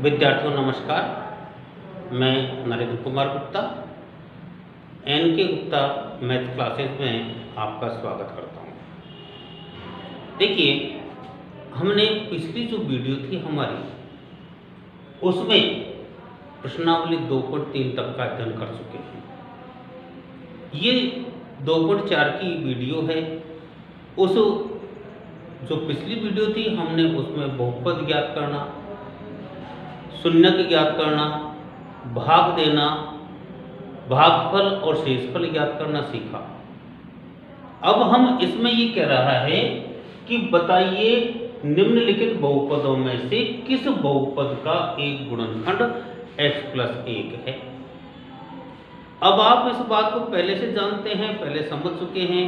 विद्यार्थियों नमस्कार। मैं नरेंद्र कुमार गुप्ता एन के गुप्ता मैथ क्लासेस में आपका स्वागत करता हूँ। देखिए, हमने पिछली जो वीडियो थी हमारी उसमें प्रश्नावली 2.3 तक का अध्ययन कर चुके हैं। ये 2.4 की वीडियो है। उस जो पिछली वीडियो थी हमने उसमें बहुपद ज्ञात करना, शून्यक ज्ञात करना, भाग देना, भागफल और शेषफल ज्ञात करना सीखा। अब हम इसमें ये कह रहा है कि बताइए निम्नलिखित बहुपदों में से किस बहुपद का एक गुणनखंड x+1 है। अब आप इस बात को पहले से जानते हैं, पहले समझ चुके हैं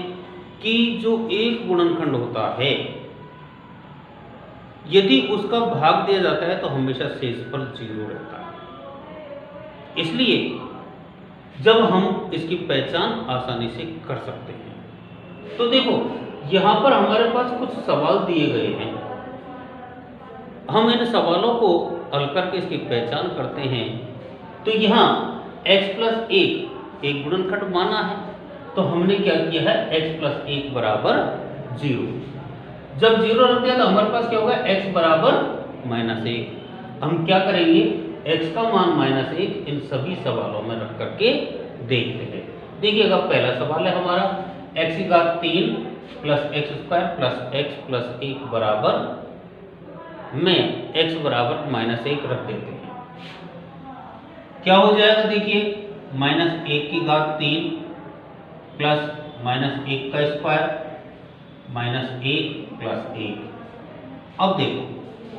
कि जो एक गुणनखंड होता है यदि उसका भाग दिया जाता है तो हमेशा शेषफल 0 रहता है। इसलिए जब हम इसकी पहचान आसानी से कर सकते हैं। तो देखो, यहाँ पर हमारे पास कुछ सवाल दिए गए हैं। हम इन सवालों को हल करके इसकी पहचान करते हैं। तो यहाँ x+1 एक गुणनखंड माना है, तो हमने क्या किया है, x+1 बराबर 0। जब 0 रख दिया तो हमारे पास क्या होगा, x बराबर -1। हम क्या करेंगे, x का मान -1 इन सभी सवालों में रख करके देखते हैं। देखिएगा, पहला सवाल है हमारा x3 + x² + x+1 बराबर में x बराबर -1 रख देते हैं। क्या हो जाएगा, देखिए, -1³ प्लस -1² -1 + 1। अब देखो,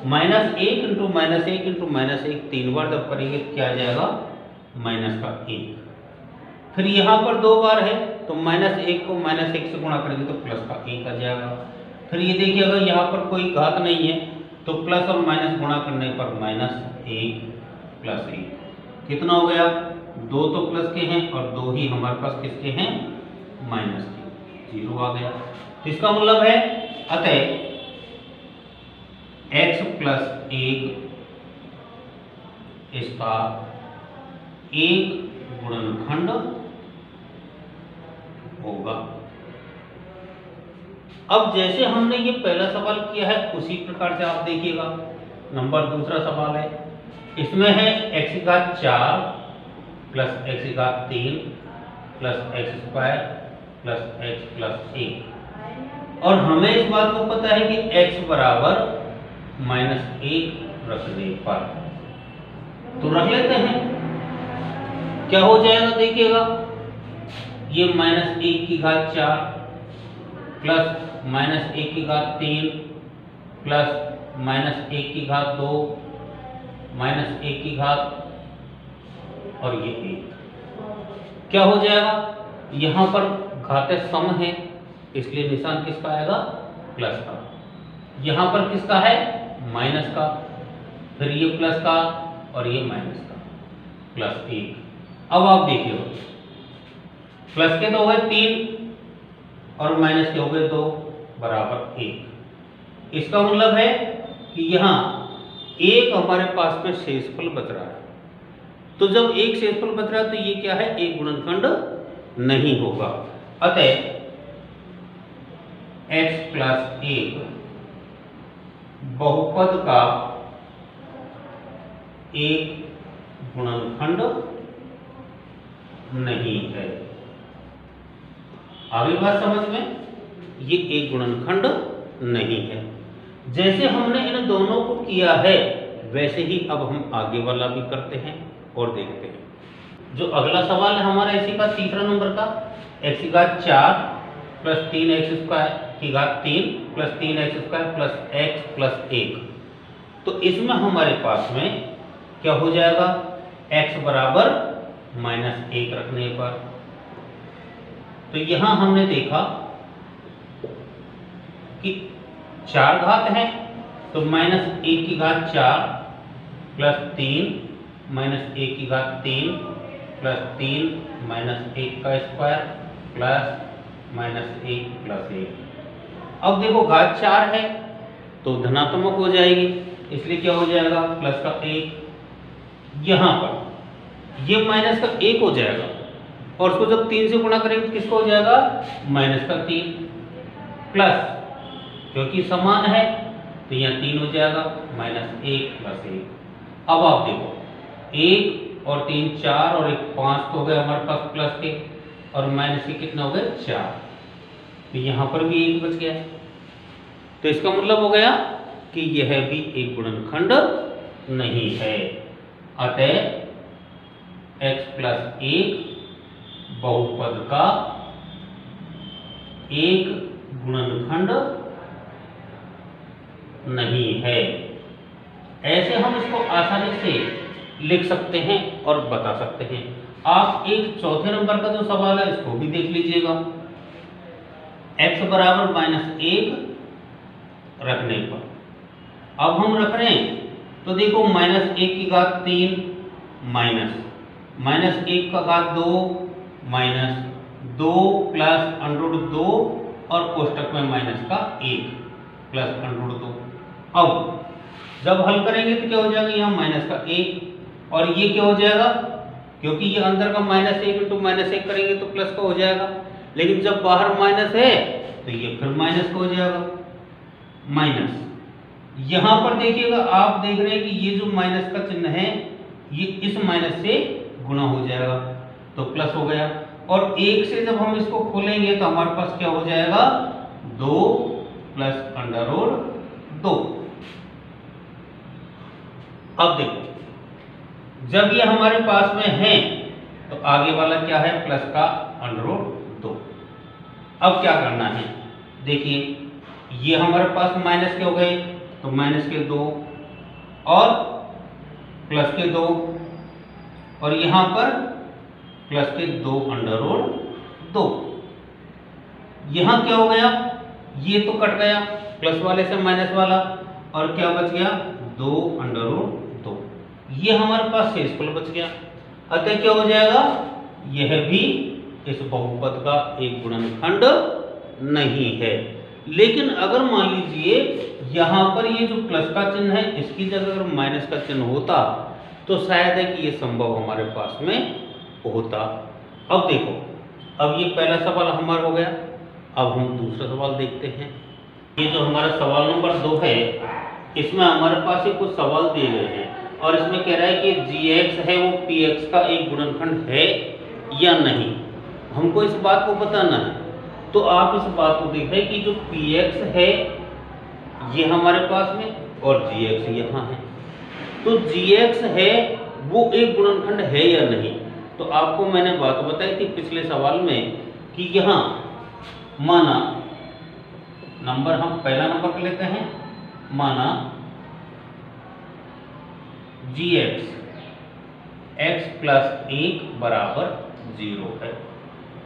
-1 × -1 × -1 3 बार जब करेंगे क्या आ जाएगा, -1। फिर यहाँ पर 2 बार है तो -1 को -1 से गुणा करेंगे तो +1 आ जाएगा। फिर ये देखिए, अगर यहाँ पर कोई घात नहीं है तो प्लस और माइनस गुणा करने पर -1 + 1 कितना हो गया, 2 तो प्लस के हैं और 2 ही हमारे पास किसके हैं, माइनस के, 0 आ गया। तो इसका मतलब है अतः x+1 इसका एक गुणनखंड होगा। अब जैसे हमने ये पहला सवाल किया है उसी प्रकार से आप देखिएगा, नंबर दूसरा सवाल है। इसमें है x4 + x3 + x² + x+1। और हमें इस बात को पता है कि x बराबर -1 रखने पर, तो रख लेते हैं। क्या हो जाएगा, देखिएगा, ये -1⁴ प्लस -1�3 प्लस -1⁵ -1 और ये 1 क्या हो जाएगा, यहाँ पर घातें सम है इसलिए निशान किसका आएगा, प्लस का। यहाँ पर किसका है, माइनस का। फिर ये प्लस का और ये माइनस का, +1। अब आप देखिए, प्लस के तो हो गए 3 और माइनस के हो गए 2 बराबर 1। इसका मतलब है कि यहाँ एक हमारे पास में शेषफल बच रहा है। तो जब एक शेषफल बच रहा है तो ये क्या है, एक गुणनखंड नहीं होगा। अतः x+1 बहुपद का एक गुणनखंड नहीं है। आगे बात समझ में, ये एक गुणनखंड नहीं है। जैसे हमने इन दोनों को किया है वैसे ही अब हम आगे वाला भी करते हैं और देखते हैं। जो अगला सवाल है हमारा इसी का तीसरा नंबर का, x4 + 3x² + 3x² + x+1। तो इसमें हमारे पास में क्या हो जाएगा, x बराबर -1 रखने पर, तो यहां हमने देखा कि 4 घात है तो -1⁴ प्लस 3 -1⁵ प्लस 3 -1² प्लस -1 + 1। अब देखो, घात 4 है तो धनात्मक हो जाएगी, इसलिए क्या हो जाएगा, प्लस का 1 यहाँ पर ये माइनस का 1 हो जाएगा और उसको जब 3 से गुणा करेंगे तो किसको हो जाएगा, माइनस का 3 प्लस, क्योंकि समान है तो यहाँ 3 हो जाएगा, -1 + 1। अब आप देखो 1 और 3 4 और 1 5 तो हो गए हमारे पास प्लस के, और माइनस के कितना हो गए 4, तो यहाँ पर भी 1 बच गया। तो इसका मतलब हो गया कि यह भी एक गुणनखंड नहीं है। अतः x + 1 बहुपद का एक गुणनखंड नहीं है। ऐसे हम इसको आसानी से लिख सकते हैं और बता सकते हैं। आप एक चौथे नंबर का जो सवाल है इसको भी देख लीजिएगा। x बराबर -1 रखने पर, अब हम रख रहे हैं तो देखो -1 की घात 3 -1 का घात 2 -2 + √2 और कोष्टक में माइनस का 1 + √2। अब जब हल करेंगे तो क्या हो जाएगा, यहाँ माइनस का 1 और ये क्या हो जाएगा, क्योंकि ये अंदर का -1 × -1 करेंगे तो प्लस का हो जाएगा, लेकिन जब बाहर माइनस है तो ये फिर माइनस का हो जाएगा। माइनस यहाँ पर देखिएगा, आप देख रहे हैं कि ये जो माइनस का चिन्ह है ये इस माइनस से गुणा हो जाएगा तो प्लस हो गया, और 1 से जब हम इसको खोलेंगे तो हमारे पास क्या हो जाएगा, 2 + √2। अब देखो जब ये हमारे पास में है तो आगे वाला क्या है, प्लस का √2। अब क्या करना है, देखिए ये हमारे पास माइनस के हो गए तो माइनस के 2 और प्लस के 2 और यहाँ पर प्लस के 2 √2। यहाँ क्या हो गया, ये तो कट गया प्लस वाले से माइनस वाला, और क्या बच गया 2 √2। ये हमारे पास शेषफल बच गया। अतः क्या हो जाएगा, यह भी इस बहुपद का एक गुणनखंड नहीं है। लेकिन अगर मान लीजिए यहाँ पर ये जो प्लस का चिन्ह है इसकी जगह अगर माइनस का चिन्ह होता तो शायद है कि ये संभव हमारे पास में होता। अब देखो, अब ये पहला सवाल हमारा हो गया। अब हम दूसरा सवाल देखते हैं। ये जो हमारा सवाल नंबर 2 है, इसमें हमारे पास ये कुछ सवाल दिए गए हैं और इसमें कह रहा है कि gx है वो px का एक गुणनखंड है या नहीं। हमको इस बात को बताना है, तो आप इस बात को देख रहे हैं कि जो px है ये हमारे पास में और gx यहाँ है, तो gx है वो एक गुणनखंड है या नहीं। तो आपको मैंने बात बताई थी पिछले सवाल में कि यहाँ माना नंबर, हम पहला नंबर कर लेते हैं, माना gx x + 1 = 0 है।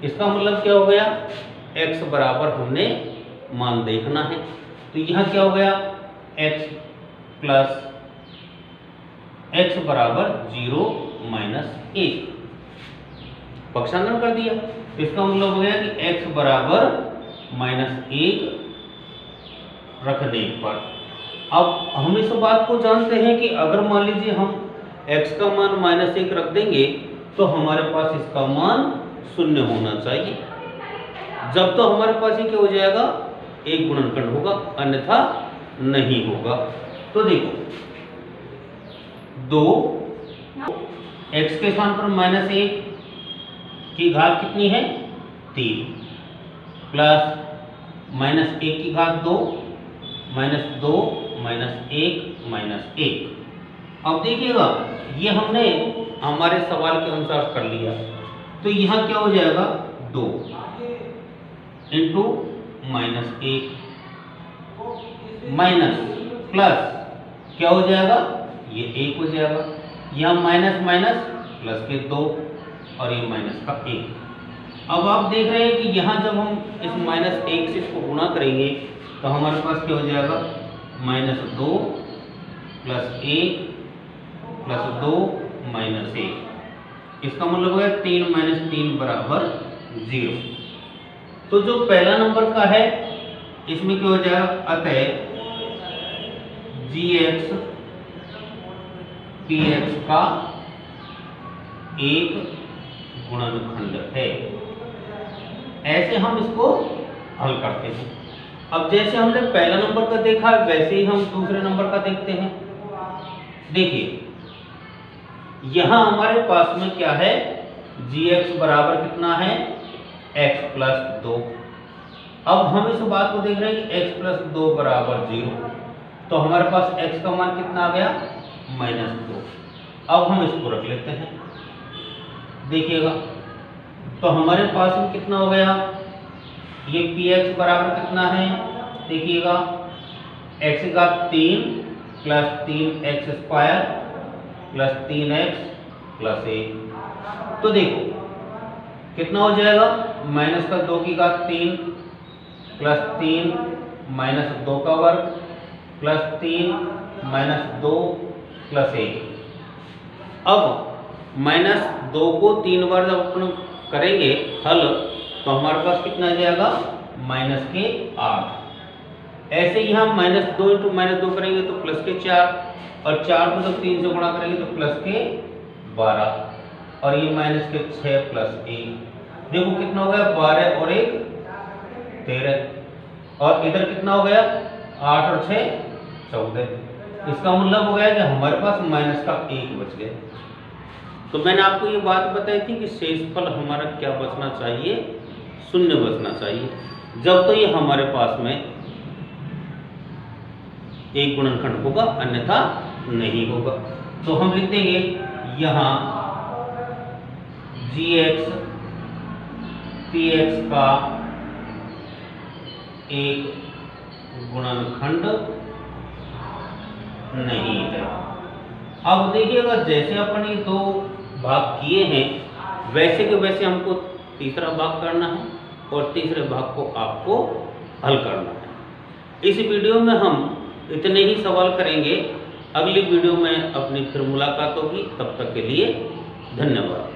इसका मतलब क्या हो गया, x बराबर हमने मान देखना है, तो यहाँ क्या हो गया, x + x = 0 - 1 पक्षांतरण कर दिया। इसका मतलब हो गया कि x बराबर -1 रखने पर। अब हम इस बात को जानते हैं कि अगर मान लीजिए हम x का मान -1 रख देंगे तो हमारे पास इसका मान 0 होना चाहिए। जब तो हमारे पास ये क्या हो जाएगा, एक गुणनखंड होगा, अन्यथा नहीं होगा। तो देखो 2 x के स्थान पर -1 की घात कितनी है, 3 प्लस -1 की घात 2 -2 -1 -1। अब देखिएगा ये हमने हमारे सवाल के अनुसार कर लिया, तो यहाँ क्या हो जाएगा, 2 × -1 माइनस प्लस क्या हो जाएगा, ये 1 हो जाएगा, यहाँ माइनस माइनस प्लस के 2 और ये माइनस का 1। अब आप देख रहे हैं कि यहाँ जब हम इस -1 से इसको गुणा करेंगे तो हमारे पास क्या हो जाएगा, -2 + 1 + 2 -1। इसका मतलब है 3 - 3 = 0। तो जो पहला नंबर का है इसमें क्या हो जाएगा, अतः gx px का एक गुणनखंड है। ऐसे हम इसको हल करते हैं। अब जैसे हमने पहला नंबर का देखा वैसे ही हम दूसरे नंबर का देखते हैं। देखिए यहां हमारे पास में क्या है, gx बराबर कितना है, x प्लस 2। अब हम इस बात को देख रहे हैं कि x प्लस 2 बराबर 0, तो हमारे पास x का मान कितना आ गया, -2। अब हम इसको रख लेते हैं, देखिएगा तो हमारे पास में कितना हो गया, ये px बराबर कितना है, देखिएगा x का 3 plus 3x square plus 3x plus 1। तो देखो कितना हो जाएगा, माइनस का 2 की घात 3 प्लस 3 माइनस 2 का वर्ग प्लस 3 माइनस 2 प्लस 1। अब माइनस 2 को 3 बार जब अपन करेंगे हल तो हमारे पास कितना आ जाएगा, माइनस के 8। ऐसे ही हम -2 इंटू -2 करेंगे तो प्लस के 4, और 4 को जब 3 से गुणा करेंगे तो प्लस के 12, और ये माइनस के 6 प्लस 1। देखो कितना हो गया, 12 और 1 13, और इधर कितना हो गया, 8 और 6 14। इसका मतलब हो गया कि हमारे पास माइनस का 1 बच गया। तो मैंने आपको ये बात बताई थी कि शेषफल हमारा क्या बचना चाहिए, शून्य बचना चाहिए, जब तो ये हमारे पास में एक गुणनखंड होगा, अन्यथा नहीं होगा। तो हम लिख देंगे यहाँ gx px का एक गुणनखंड नहीं है। अब देखिएगा जैसे अपन ये 2 भाग किए हैं वैसे के वैसे हमको तीसरा भाग करना है, और तीसरे भाग को आपको हल करना है। इस वीडियो में हम इतने ही सवाल करेंगे। अगली वीडियो में अपनी फिर मुलाकात होगी, तब तक के लिए धन्यवाद।